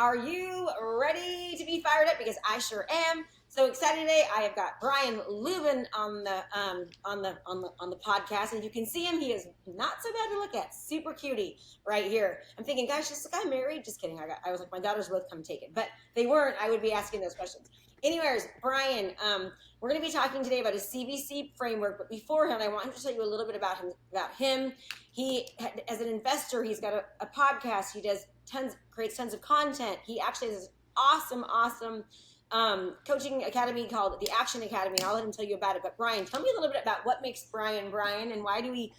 Are you ready to be fired up? Because I sure am. So excited today. I have got Brian Leubben on the podcast, and you can see him. He is not so bad to look at. Super cutie right here. I'm thinking, gosh, is this guy married? Just kidding. I was like, my daughters both come take it, but they weren't. I would be asking those questions. Anyways, Brian, we're going to be talking today about his CVC framework. But beforehand, I want to tell you a little bit about him. He, as an investor, he's got a podcast. He does creates tons of content. He actually has this awesome coaching academy called the Action Academy. I'll let him tell you about it. But Brian, tell me a little bit about what makes Brian, and why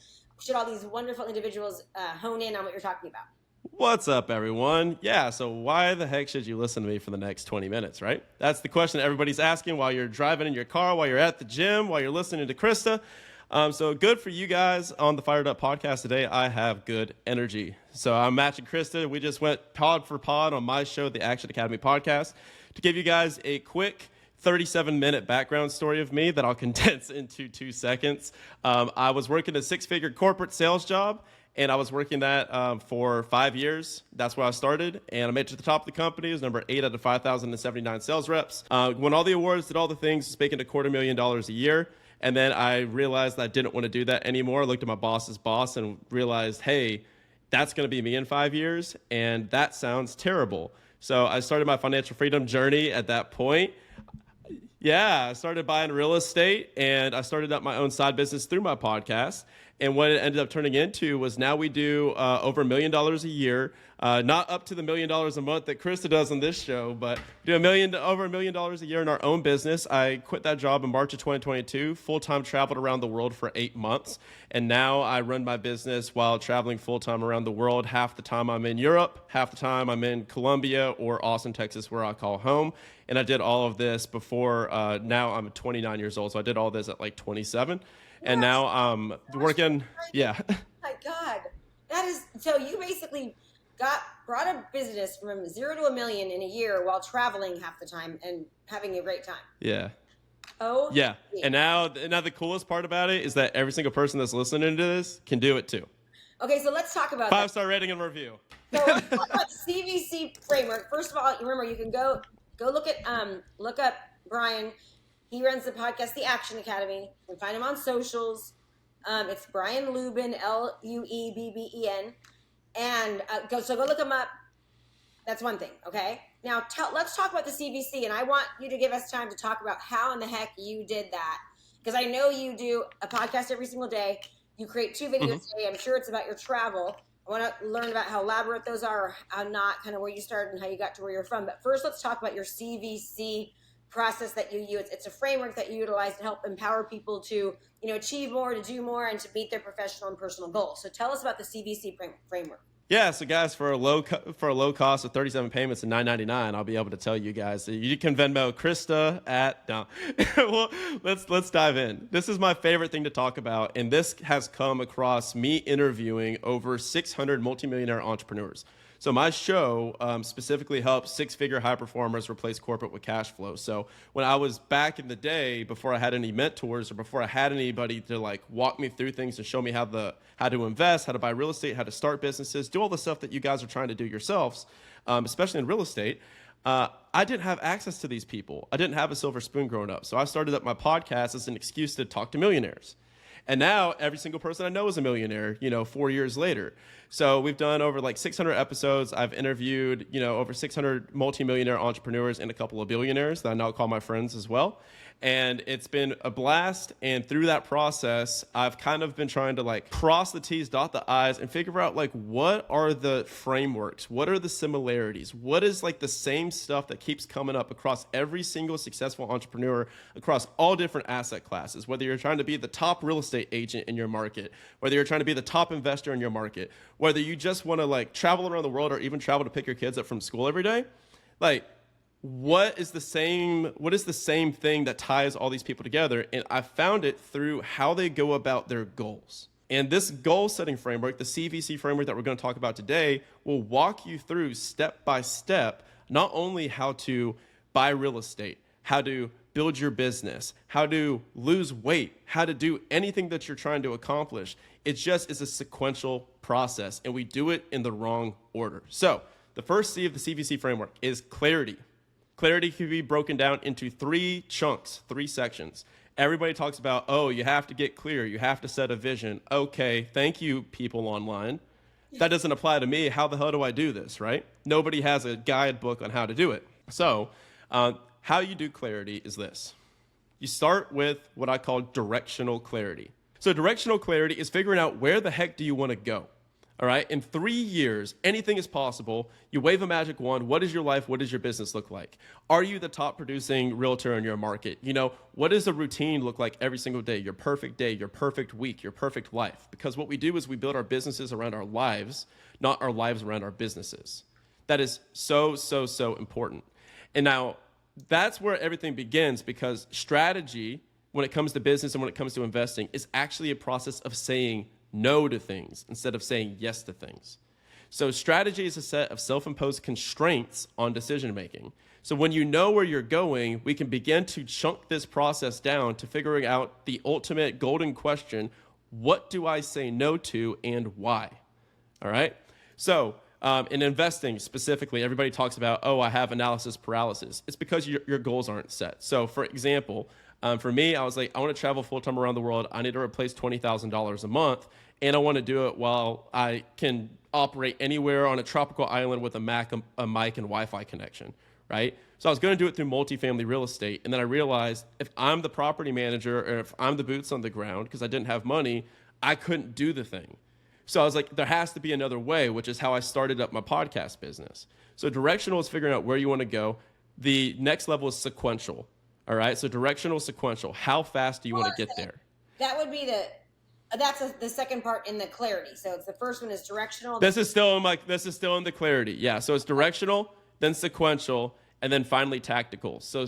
should all these wonderful individuals hone in on what you're talking about? What's up, everyone? Yeah, so why the heck should you listen to me for the next 20 minutes, right? That's the question that everybody's asking while you're driving in your car, while you're at the gym, while you're listening to Krista. So good for you guys on the Fired Up podcast today. I have good energy. So I'm matching Krista. We just went pod for pod on my show, the Action Academy podcast, to give you guys a quick 37-minute background story of me that I'll condense into 2 seconds. I was working a 6-figure corporate sales job, and I was working that for 5 years. That's where I started, and I made it to the top of the company. It was number 8 out of 5,079 sales reps. Won all the awards, did all the things, was making $250,000 a year. And then I realized that I didn't want to do that anymore. I looked at my boss's boss and realized, hey, that's going to be me in 5 years, and that sounds terrible. So I started my financial freedom journey at that point. Yeah, I started buying real estate, and I started up my own side business through my podcast. And what it ended up turning into was now we do over $1 million a year, not up to the $1 million a month that Krista does on this show, but do over $1 million a year in our own business. I quit that job in March of 2022, full-time traveled around the world for 8 months. And now I run my business while traveling full-time around the world. Half the time I'm in Europe, half the time I'm in Colombia or Austin, Texas, where I call home. And I did all of this before, now I'm 29 years old, so I did all this at like 27. And now I'm working, yeah. My God, that is, so you basically brought a business from 0 to $1 million in a year while traveling half the time and having a great time. Yeah. Oh. Yeah. And now the coolest part about it is that every single person that's listening to this can do it too. Okay, so let's talk about 5-star rating and review. So let's talk about the CVC framework. First of all, remember you can go look up Brian. He runs the podcast, The Action Academy. You can find him on socials. It's Brian Leubben, Luebben. And go look him up. That's one thing, okay? Now, let's talk about the CVC, and I want you to give us time to talk about how in the heck you did that. Because I know you do a podcast every single day. You create 2 videos a day. I'm sure it's about your travel. I want to learn about how elaborate those are, or how not, kind of where you started and how you got to where you're from. But first, let's talk about your CVC process that you use. It's a framework that you utilize to help empower people to, achieve more, to do more, and to meet their professional and personal goals. So tell us about the CVC framework. Yeah, so guys, for a low cost of 37 payments and $9.99, I'll be able to tell you guys. You can Venmo Krista at no. Well, let's dive in. This is my favorite thing to talk about, and this has come across me interviewing over 600 multimillionaire entrepreneurs. So my show specifically helps 6-figure high performers replace corporate with cash flow. So when I was back in the day, before I had any mentors or before I had anybody to like walk me through things and show me how to invest, how to buy real estate, how to start businesses, do all the stuff that you guys are trying to do yourselves, especially in real estate, I didn't have access to these people. I didn't have a silver spoon growing up. So I started up my podcast as an excuse to talk to millionaires. And now every single person I know is a millionaire, 4 years later. So we've done over like 600 episodes. I've interviewed, over 600 multimillionaire entrepreneurs and a couple of billionaires that I now call my friends as well. And it's been a blast. And through that process, I've kind of been trying to like cross the T's, dot the I's, and figure out like what are the frameworks? What are the similarities? What is like the same stuff that keeps coming up across every single successful entrepreneur across all different asset classes? Whether you're trying to be the top real estate agent in your market, whether you're trying to be the top investor in your market, whether you just want to like travel around the world or even travel to pick your kids up from school every day, like what is the same thing that ties all these people together? And I found it through how they go about their goals. And this goal setting framework, the CVC framework that we're going to talk about today, will walk you through step by step, not only how to buy real estate, how to build your business, how to lose weight, how to do anything that you're trying to accomplish. It just is a sequential process, and we do it in the wrong order. So the first C of the CVC framework is clarity. Clarity can be broken down into 3 chunks, 3 sections. Everybody talks about, oh, you have to get clear. You have to set a vision. Okay, thank you, people online. That doesn't apply to me. How the hell do I do this, right? Nobody has a guidebook on how to do it. So how you do clarity is this. You start with what I call directional clarity. So directional clarity is figuring out where the heck do you want to go. All right, in 3 years, anything is possible. You wave a magic wand. What is your life? What does your business look like? Are you the top producing realtor in your market? You know, what does a routine look like every single day? Your perfect day, your perfect week, your perfect life. Because what we do is we build our businesses around our lives, not our lives around our businesses. That is so, so, so important. And now that's where everything begins, because strategy, when it comes to business and when it comes to investing, is actually a process of saying no to things instead of saying yes to things. So strategy is a set of self-imposed constraints on decision making. So when you know where you're going, we can begin to chunk this process down to figuring out the ultimate golden question: what do I say no to and why? All right. So in investing specifically, everybody talks about, oh, I have analysis paralysis. It's because your goals aren't set. So for example, for me, I was like, I want to travel full-time around the world. I need to replace $20,000 a month, and I want to do it while I can operate anywhere on a tropical island with a mic and Wi-Fi connection, right? So I was going to do it through multifamily real estate, and then I realized if I'm the property manager or if I'm the boots on the ground, because I didn't have money, I couldn't do the thing. So I was like, there has to be another way, which is how I started up my podcast business. So directional is figuring out where you want to go. The next level is sequential. All right, so directional, sequential. How fast do you want to get there? That would be the second part in the clarity. So it's the first one is directional. This is still in the clarity. Yeah, so it's directional, then sequential, and then finally tactical. So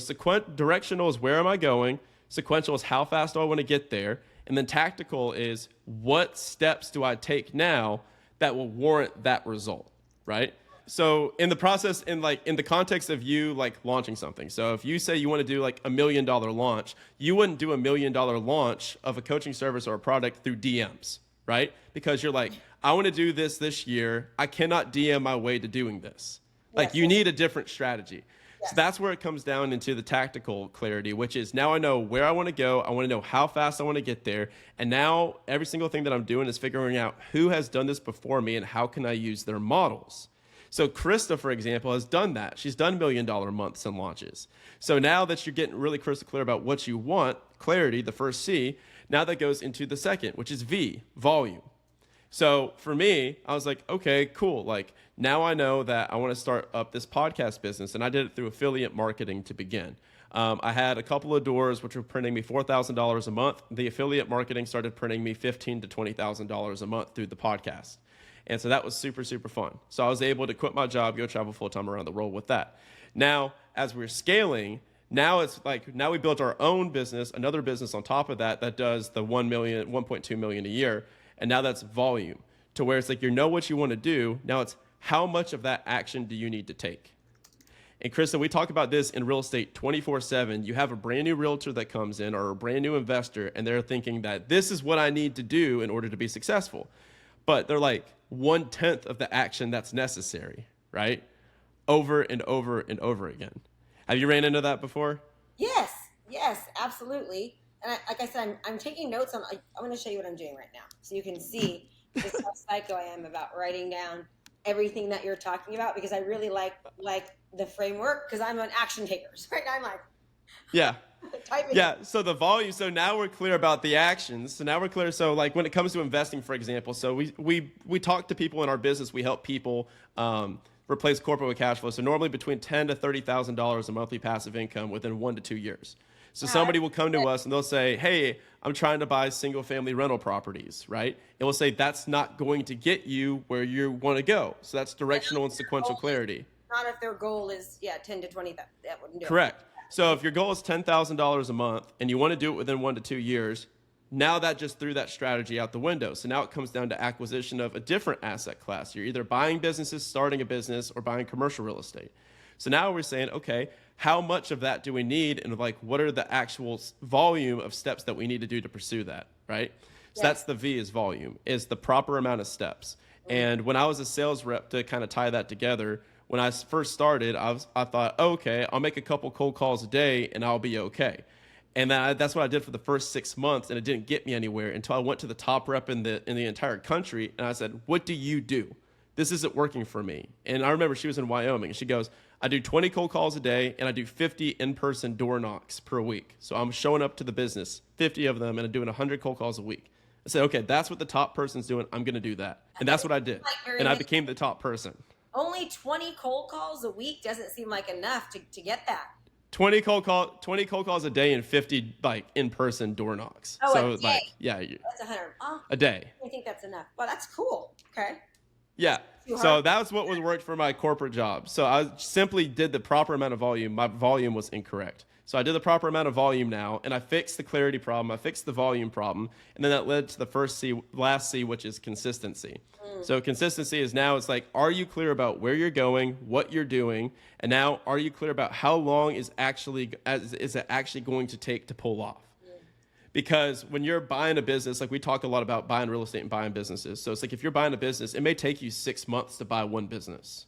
directional is where am I going? Sequential is how fast do I want to get there? And then tactical is what steps do I take now that will warrant that result, right? So in the process, in the context of you like launching something. So if you say you want to do like $1 million launch, you wouldn't do $1 million launch of a coaching service or a product through DMs, right? Because you're like, I want to do this year. I cannot DM my way to doing this. Like you need a different strategy. Yes. So that's where it comes down into the tactical clarity, which is now I know where I want to go. I want to know how fast I want to get there. And now every single thing that I'm doing is figuring out who has done this before me and how can I use their models. So Krista, for example, has done that. She's done $1 million months and launches. So now that you're getting really crystal clear about what you want, clarity, the first C, now that goes into the second, which is V, volume. So for me, I was like, okay, cool. Like now I know that I want to start up this podcast business, and I did it through affiliate marketing to begin. I had a couple of doors which were printing me $4,000 a month. The affiliate marketing started printing me $15,000 to $20,000 a month through the podcast. And so that was super, super fun. So I was able to quit my job, go travel full-time around the world with that. Now, as we're scaling, now we built our own business, another business on top of that does the 1.2 million a year. And now that's volume, to where it's like you know what you want to do. Now it's how much of that action do you need to take? And Krista, we talk about this in real estate 24/7. You have a brand new realtor that comes in or a brand new investor, and they're thinking that this is what I need to do in order to be successful. But they're like 1/10 of the action that's necessary, right? Over and over and over again. Have you ran into that before? Yes, absolutely. And like I said, I'm taking notes on. I'm going to show you what I'm doing right now, so you can see just how psycho I am about writing down everything that you're talking about, because I really like the framework, because I'm an action taker. So right now I'm like, yeah. Typing. Yeah, so the volume, so now we're clear about the actions. So now we're clear. So like when it comes to investing, for example, so we talk to people in our business. We help people replace corporate with cash flow. So normally between $10,000 to $30,000 a monthly passive income within 1 to 2 years. So somebody will come to us and they'll say, hey, I'm trying to buy single family rental properties, right? And we'll say that's not going to get you where you want to go. So that's directional and sequential clarity. Not if their goal is 10 to 20, that wouldn't do it. Correct. So if your goal is $10,000 a month and you want to do it within 1 to 2 years, now that just threw that strategy out the window. So now it comes down to acquisition of a different asset class. You're either buying businesses, starting a business, or buying commercial real estate. So now we're saying, okay, how much of that do we need? And like, what are the actual volume of steps that we need to do to pursue that, right? So that's the V is volume, is the proper amount of steps. And when I was a sales rep, to kind of tie that together, when I first started, I thought, okay, I'll make a couple cold calls a day and I'll be okay. And that's what I did for the first 6 months, and it didn't get me anywhere until I went to the top rep in the entire country, and I said, "What do you do? This isn't working for me." And I remember she was in Wyoming, and she goes, "I do 20 cold calls a day, and I do 50 in-person door knocks per week. So I'm showing up to the business, 50 of them, and I'm doing 100 cold calls a week." I said, "Okay, that's what the top person's doing. I'm going to do that." And that's what I did. And I became the top person. Only 20 cold calls a week doesn't seem like enough to get that. 20 cold calls a day and 50 like in-person door knocks. Oh, so a day. Like, yeah, that's 100. Oh, a day. I think that's enough. Well, that's cool. Okay. Yeah. So that's what was worked for my corporate job. So I simply did the proper amount of volume. My volume was incorrect. So I did the proper amount of volume now, and I fixed the clarity problem. I fixed the volume problem, and then that led to the last C, which is consistency. So consistency is now, it's like, are you clear about where you're going, what you're doing, and now are you clear about how long is it actually going to take to pull off? Because when you're buying a business, like we talk a lot about buying real estate and buying businesses. So it's like if you're buying a business, it may take you 6 months to buy one business.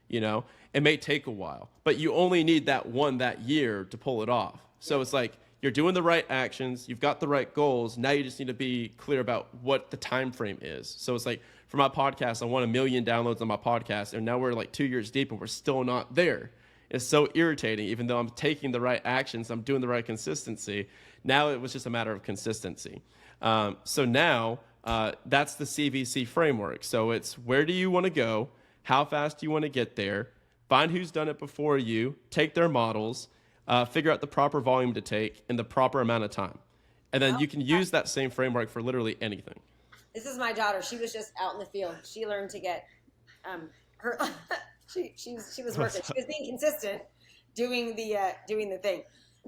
You know, it may take a while, but you only need that year to pull it off. So it's like you're doing the right actions, you've got the right goals. Now you just need to be clear about what the time frame is. So it's like for my podcast, I want 1 million downloads on my podcast, and now we're like 2 years deep and we're still not there. It's so irritating, even though I'm taking the right actions, I'm doing the right consistency. Now it was just a matter of consistency. So now that's the CVC framework. So it's where do you want to go? How fast do you want to get there? Find who's done it before you, take their models, figure out the proper volume to take in the proper amount of time. And then you can use that same framework for literally anything. This is my daughter. She was just out in the field. She learned to get her. she was working. She was being consistent, doing the thing.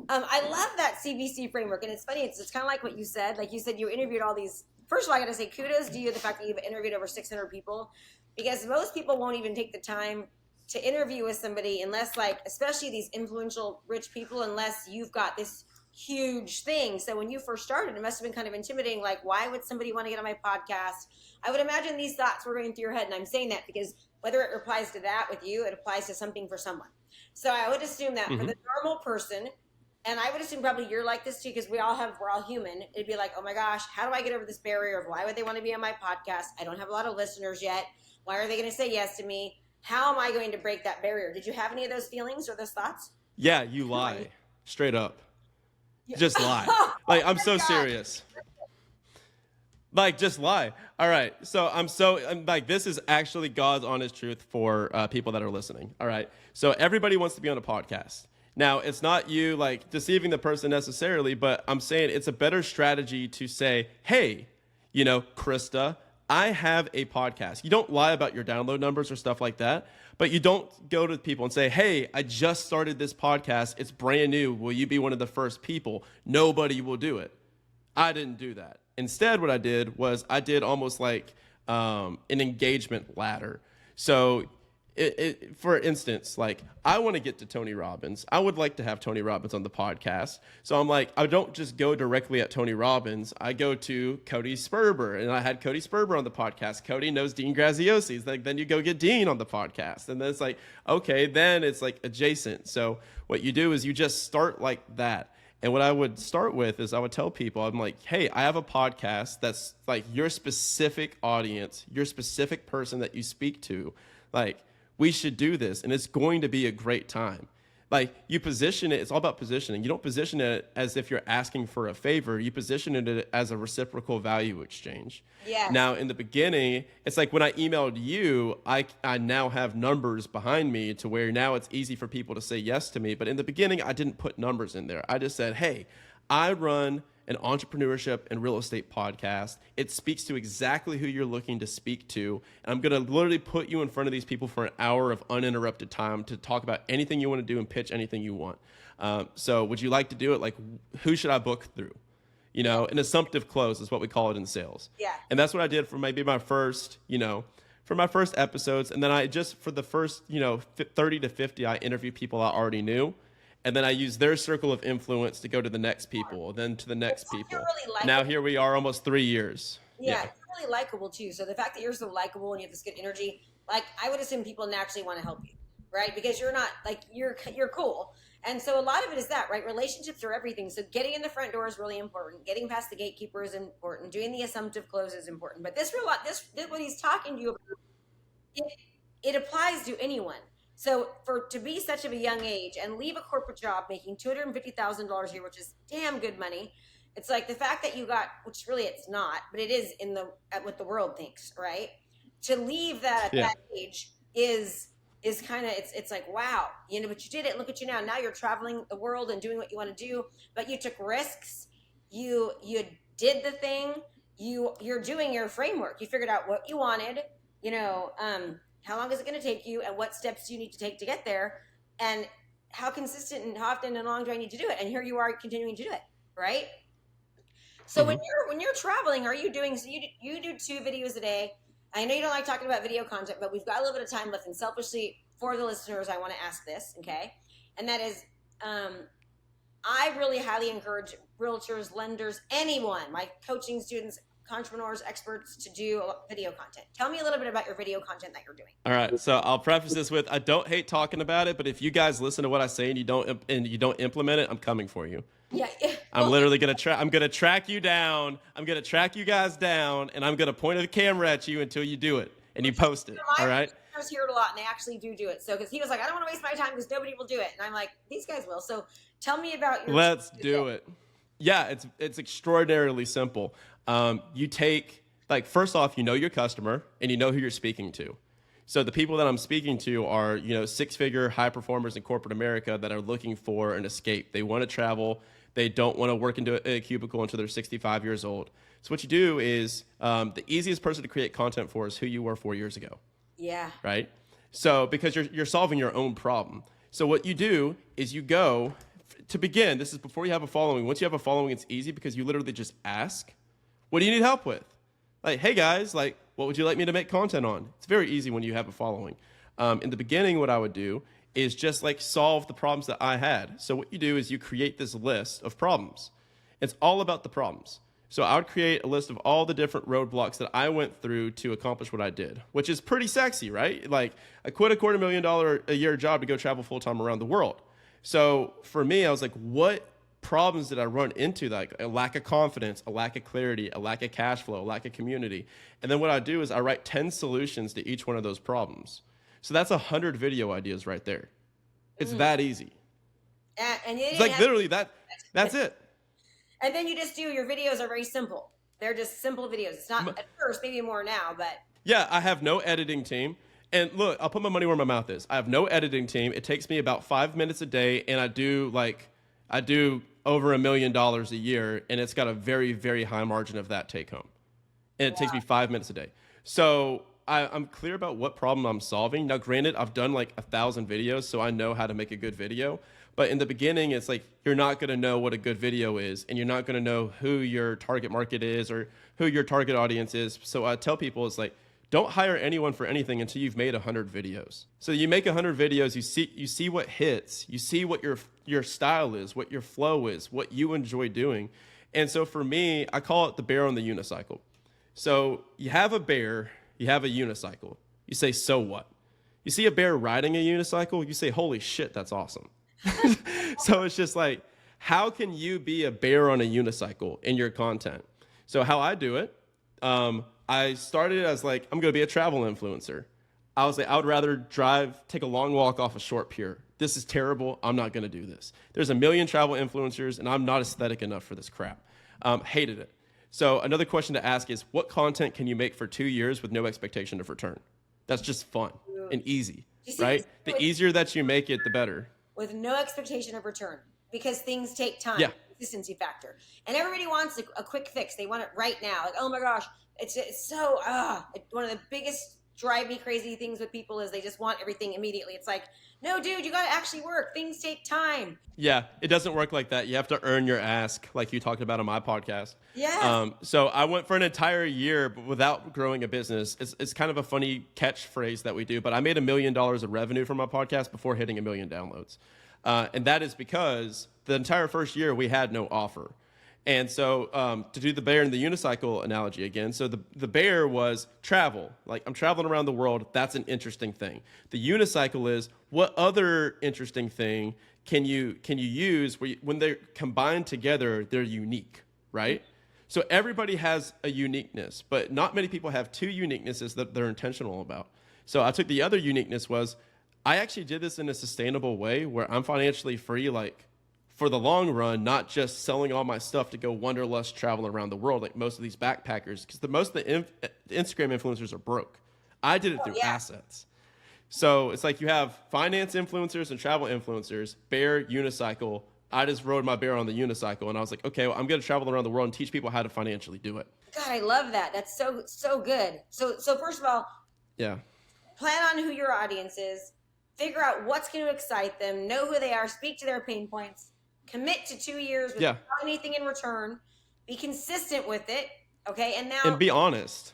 I love that CVC framework, and it's funny. It's kind of like what you said. Like you said, you interviewed all these. First of all, I got to say kudos to you the fact that you've interviewed over 600 people, because most people won't even take the time to interview with somebody unless, like, especially these influential rich people, unless you've got this huge thing. So when you first started, it must have been kind of intimidating. Like, why would somebody want to get on my podcast? I would imagine these thoughts were going through your head. And I'm saying that because whether it applies to that with you, it applies to something for someone. So I would assume that for the normal person, and I would assume probably you're like this too, because we're all human. It'd be like, oh my gosh, how do I get over this barrier of why would they want to be on my podcast? I don't have a lot of listeners yet. Why are they going to say yes to me? How am I going to break that barrier? Did you have any of those feelings or those thoughts? Yeah, you lie. Straight up. Just lie. Like, I'm so serious. Like, just lie. All right. So I'm like, this is actually God's honest truth for people that are listening. All right. So everybody wants to be on a podcast. Now, it's not you like deceiving the person necessarily, but I'm saying it's a better strategy to say, hey, you know, Krista, I have a podcast. You don't lie about your download numbers or stuff like that, but you don't go to people and say, hey, I just started this podcast. It's brand new. Will you be one of the first people? Nobody will do it. I didn't do that. Instead, what I did was I did almost like an engagement ladder. So for instance, like I want to get to Tony Robbins. I would like to have Tony Robbins on the podcast. So I'm like, I don't just go directly at Tony Robbins. I go to Cody Sperber, and I had Cody Sperber on the podcast. Cody knows Dean Graziosi. Like, then you go get Dean on the podcast. And then it's like, okay, then it's like adjacent. So what you do is you just start like that. And what I would start with is I would tell people, I'm like, hey, I have a podcast that's like your specific audience, your specific person that you speak to. Like, we should do this, and it's going to be a great time. Like, you position it, it's all about positioning. You don't position it as if you're asking for a favor. You position it as a reciprocal value exchange. Yes. Now, in the beginning, it's like when I emailed you, I now have numbers behind me to where now it's easy for people to say yes to me. But in the beginning, I didn't put numbers in there. I just said, hey, I run an entrepreneurship and real estate podcast. It speaks to exactly who you're looking to speak to. And I'm going to literally put you in front of these people for an hour of uninterrupted time to talk about anything you want to do and pitch anything you want. So would you like to do it? Like, who should I book through? You know, an assumptive close is what we call it in sales. Yeah. And that's what I did for maybe my first, for my first episodes. And then I just, for the first, 30 to 50, I interviewed people I already knew. And then I use their circle of influence to go to the next people, then to the next people. Really now here we are almost 3 years. Yeah, you're really likable too. So the fact that you're so likable and you have this good energy, like I would assume people naturally want to help you, right? Because you're not like, you're cool. And so a lot of it is that, right? Relationships are everything. So getting in the front door is really important. Getting past the gatekeeper is important. Doing the assumptive close is important. But this what he's talking to you about, it, it applies to anyone. So to be such of a young age and leave a corporate job making $250,000 a year, which is damn good money, it's like the fact that you got, which really it's not, but it is at what the world thinks, right? To leave that at that age is kind of, it's like, wow, but you did it. Look at you now. Now you're traveling the world and doing what you want to do, but you took risks. You did the thing. You're doing your framework. You figured out what you wanted. How long is it going to take you, and what steps do you need to take to get there, and how consistent and how often and long do I need to do it? And here you are continuing to do it, right? So when you're traveling, are you doing? So you do 2 videos a day. I know you don't like talking about video content, but we've got a little bit of time left. And selfishly, for the listeners, I want to ask this, okay? And that is, I really highly encourage realtors, lenders, anyone, my coaching students, entrepreneurs, experts, to do video content. Tell me a little bit about your video content that you're doing. All right, so I'll preface this with, I don't hate talking about it, but if you guys listen to what I say and you don't implement it, I'm coming for you. Yeah. I'm literally I'm gonna track you down. I'm gonna track you guys down, and I'm gonna point the camera at you until you do it and you post it. All right. I hear it a lot, and they actually do it. So, because he was like, I don't want to waste my time because nobody will do it, and I'm like, these guys will. So, tell me about your. Let's do it. Yeah, it's extraordinarily simple. You take, like, first off, you know your customer and you know who you're speaking to. So the people that I'm speaking to are, 6-figure high performers in corporate America that are looking for an escape. They want to travel. They don't want to work into a cubicle until they're 65 years old. So what you do is, the easiest person to create content for is who you were 4 years ago. Yeah. Right? So because you're solving your own problem. So what you do is you go, to begin, this is before you have a following. Once you have a following, it's easy because you literally just ask, what do you need help with? Like, hey guys, like, what would you like me to make content on? It's very easy when you have a following. In the beginning, what I would do is just like solve the problems that I had. So what you do is you create this list of problems. It's all about the problems. So I would create a list of all the different roadblocks that I went through to accomplish what I did, which is pretty sexy, right? Like, I quit a $250,000 a year job to go travel full-time around the world. So for me, I was like, what problems did I run into? Like a lack of confidence, a lack of clarity, a lack of cash flow, a lack of community. And then what I do is I write 10 solutions to each one of those problems. So that's 100 video ideas right there. It's that easy. And it's like literally that's it. And then you just do, your videos are very simple. They're just simple videos. It's not, at first, maybe more now, but. Yeah, I have no editing team. And look, I'll put my money where my mouth is. I have no editing team. It takes me about 5 minutes a day, and I do over $1 million a year, and it's got a very, very high margin of that take home. And it takes me 5 minutes a day. So I'm clear about what problem I'm solving. Now, granted, I've done like 1,000 videos, so I know how to make a good video. But in the beginning, it's like you're not going to know what a good video is, and you're not going to know who your target market is or who your target audience is. So I tell people, it's like, don't hire anyone for anything until you've made 100 videos. So you make 100 videos, you see what hits, you see what your style is, what your flow is, what you enjoy doing. And so for me, I call it the bear on the unicycle. So you have a bear, you have a unicycle. You say, so what? You see a bear riding a unicycle, you say, holy shit, that's awesome. So it's just like, how can you be a bear on a unicycle in your content? So how I do it, I started as like, I'm going to be a travel influencer. I was like, I would rather take a long walk off a short pier. This is terrible. I'm not going to do this. There's 1 million travel influencers, and I'm not aesthetic enough for this crap. Hated it. So another question to ask is, what content can you make for 2 years with no expectation of return? That's just fun and easy, right? The easier that you make it, the better. With no expectation of return, because things take time. Yeah. Consistency factor. And everybody wants a quick fix. They want it right now. Like, oh my gosh, it's so, one of the biggest drive me crazy things with people is they just want everything immediately. It's like, no, dude, you got to actually work. Things take time. Yeah, it doesn't work like that. You have to earn your ask, like you talked about on my podcast. Yeah. So I went for an entire year without growing a business. It's kind of a funny catchphrase that we do, but I made $1 million of revenue from my podcast before hitting 1 million downloads. And that is because the entire first year we had no offer. And so to do the bear and the unicycle analogy again, so the bear was travel. Like I'm traveling around the world. That's an interesting thing. The unicycle is what other interesting thing can you use when they're combined together, they're unique, right? So everybody has a uniqueness, but not many people have two uniquenesses that they're intentional about. So I took the other uniqueness was I actually did this in a sustainable way where I'm financially free, like for the long run, not just selling all my stuff to go wanderlust traveling around the world like most of these backpackers, because most of the Instagram influencers are broke. I did it through assets. So it's like you have finance influencers and travel influencers, bear, unicycle. I just rode my bear on the unicycle, and I was like, okay, well, I'm going to travel around the world and teach people how to financially do it. God, I love that. That's so good. So first of all, plan on who your audience is, figure out what's going to excite them, know who they are, speak to their pain points, commit to 2 years without anything in return, be consistent with it, okay? And be honest.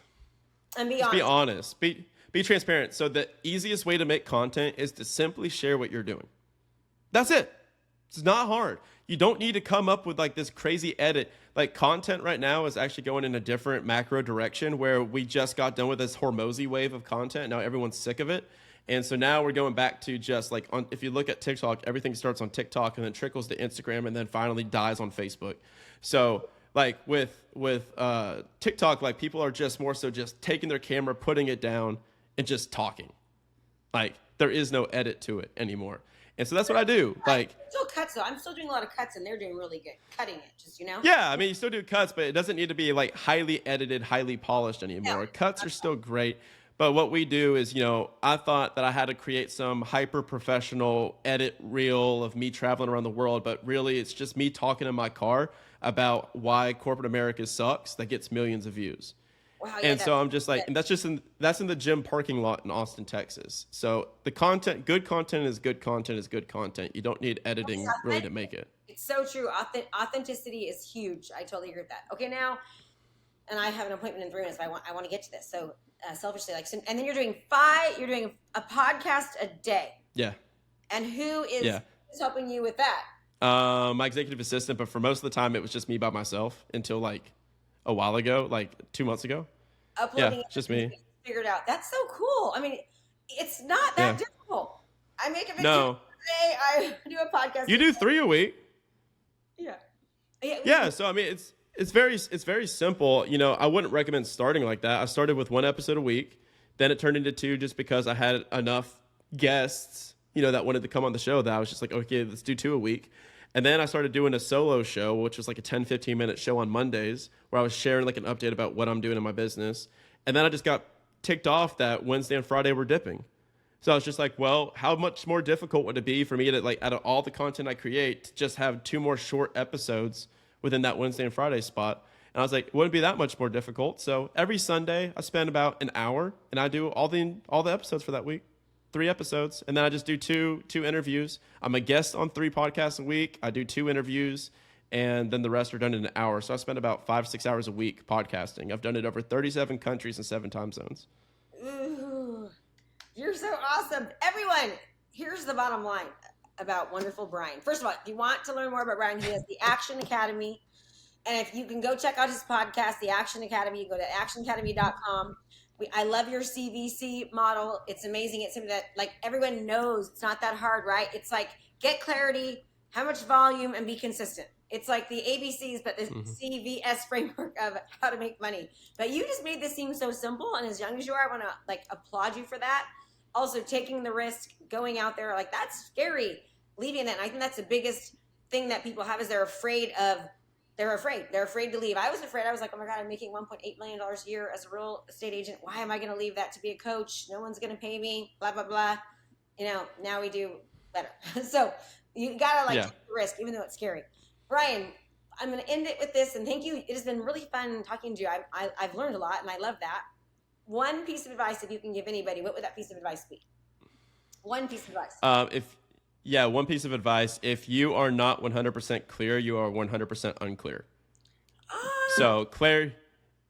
Be honest. Be transparent. So the easiest way to make content is to simply share what you're doing. That's it. It's not hard. You don't need to come up with like this crazy edit. Like content right now is actually going in a different macro direction where we just got done with this Hormozy wave of content. Now everyone's sick of it. And so now we're going back to just like, if you look at TikTok, everything starts on TikTok and then trickles to Instagram and then finally dies on Facebook. So like with TikTok, like people are just more so just taking their camera, putting it down and just talking. Like there is no edit to it anymore. And so that's what I do. Like still cuts though. I'm still doing a lot of cuts and they're doing really good. Cutting it, just, Yeah, I mean, you still do cuts, but it doesn't need to be like highly edited, highly polished anymore. No, cuts are still great. But what we do is, I thought that I had to create some hyper professional edit reel of me traveling around the world, but really it's just me talking in my car about why corporate America sucks that gets millions of views. Wow, and so I'm just like, and that's in the gym parking lot in Austin, Texas. So the content, good content is good content is good content. You don't need editing really to make it. It's so true. Authenticity is huge. I totally agree with that. Okay, now, and I have an appointment in 3 minutes, but I want to get to this. So selfishly, and then you're doing a podcast a day. Yeah. And who is helping you with that? My executive assistant, but for most of the time it was just me by myself until like a while ago, like 2 months ago. Uploading just me. Figured out. That's so cool. I mean, it's not that difficult. I make a video today. I do a podcast. You do 3 a week. Yeah. Yeah. So I mean, it's very simple. I wouldn't recommend starting like that. I started with 1 episode a week. Then it turned into 2 just because I had enough guests, that wanted to come on the show that I was just like, okay, let's do 2 a week. And then I started doing a solo show, which was like a 10, 15-minute show on Mondays where I was sharing like an update about what I'm doing in my business. And then I just got ticked off that Wednesday and Friday were dipping. So I was just like, well, how much more difficult would it be for me to, like, out of all the content I create, to just have 2 more short episodes within that Wednesday and Friday spot? And I was like, it wouldn't be that much more difficult. So every Sunday I spend about an hour and I do all the episodes for that week. 3 episodes, and then I just do two interviews. I'm a guest on 3 podcasts a week. I do 2 interviews, and then the rest are done in an hour. So I spend about 5-6 hours a week podcasting. I've done it over 37 countries and 7 time zones. Ooh, you're so awesome. Everyone, here's the bottom line about wonderful Brian. First of all, if you want to learn more about Brian, he has the Action Academy. And if you can go check out his podcast, the Action Academy, you go to actionacademy.com. I love your CVC model. It's amazing. It's something that like everyone knows. It's not that hard, right? It's like get clarity, how much volume, and be consistent. It's like the ABCs, but the CVS framework of how to make money. But you just made this seem so simple. And as young as you are, I want to like applaud you for that. Also taking the risk, going out there, like that's scary, leaving that. And I think that's the biggest thing that people have is they're afraid. They're afraid to leave. I was afraid. I was like, oh my God, I'm making $1.8 million a year as a real estate agent. Why am I going to leave that to be a coach? No one's going to pay me, blah, blah, blah. Now we do better. So you got to take the risk, even though it's scary. Brian, I'm going to end it with this. And thank you. It has been really fun talking to you. I've learned a lot and I love that. One piece of advice, if you can give anybody, what would that piece of advice be? One piece of advice. One piece of advice. If you are not 100% clear, you are 100% unclear. So clarity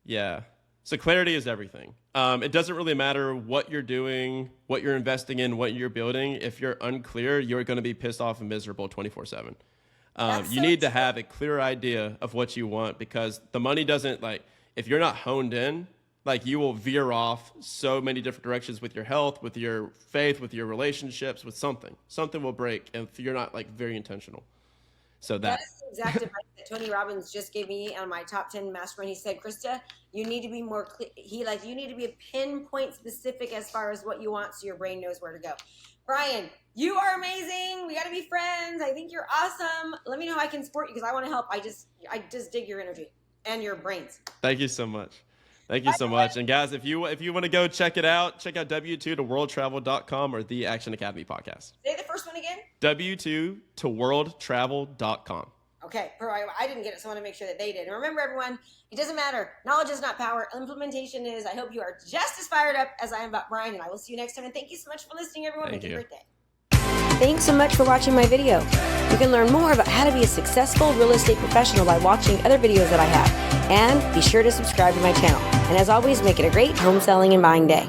is everything. It doesn't really matter what you're doing, what you're investing in, what you're building. If you're unclear, you're going to be pissed off and miserable 24/7. You need to have a clear idea of what you want, because the money doesn't, like, if you're not honed in, like, you will veer off so many different directions with your health, with your faith, with your relationships, with something. Something will break if you're not, like, very intentional. So that's the exact advice that Tony Robbins just gave me on my top 10 mastermind. He said, Krista, you need to be more clear. You need to be pinpoint specific as far as what you want, so your brain knows where to go. Brian, you are amazing. We got to be friends. I think you're awesome. Let me know how I can support you, because I want to help. I just dig your energy and your brains. Thank you so much. Thank you so much. And guys, if you want to go check it out, check out W2toworldtravel.com or the Action Academy podcast. Say the first one again. W2toworldtravel.com. Okay, I didn't get it, so I want to make sure that they did. And remember, everyone, it doesn't matter. Knowledge is not power. Implementation is. I hope you are just as fired up as I am about Brian, and I will see you next time. And thank you so much for listening, everyone. Have a great day. Thanks so much for watching my video. You can learn more about how to be a successful real estate professional by watching other videos that I have. And be sure to subscribe to my channel. And as always, make it a great home selling and buying day.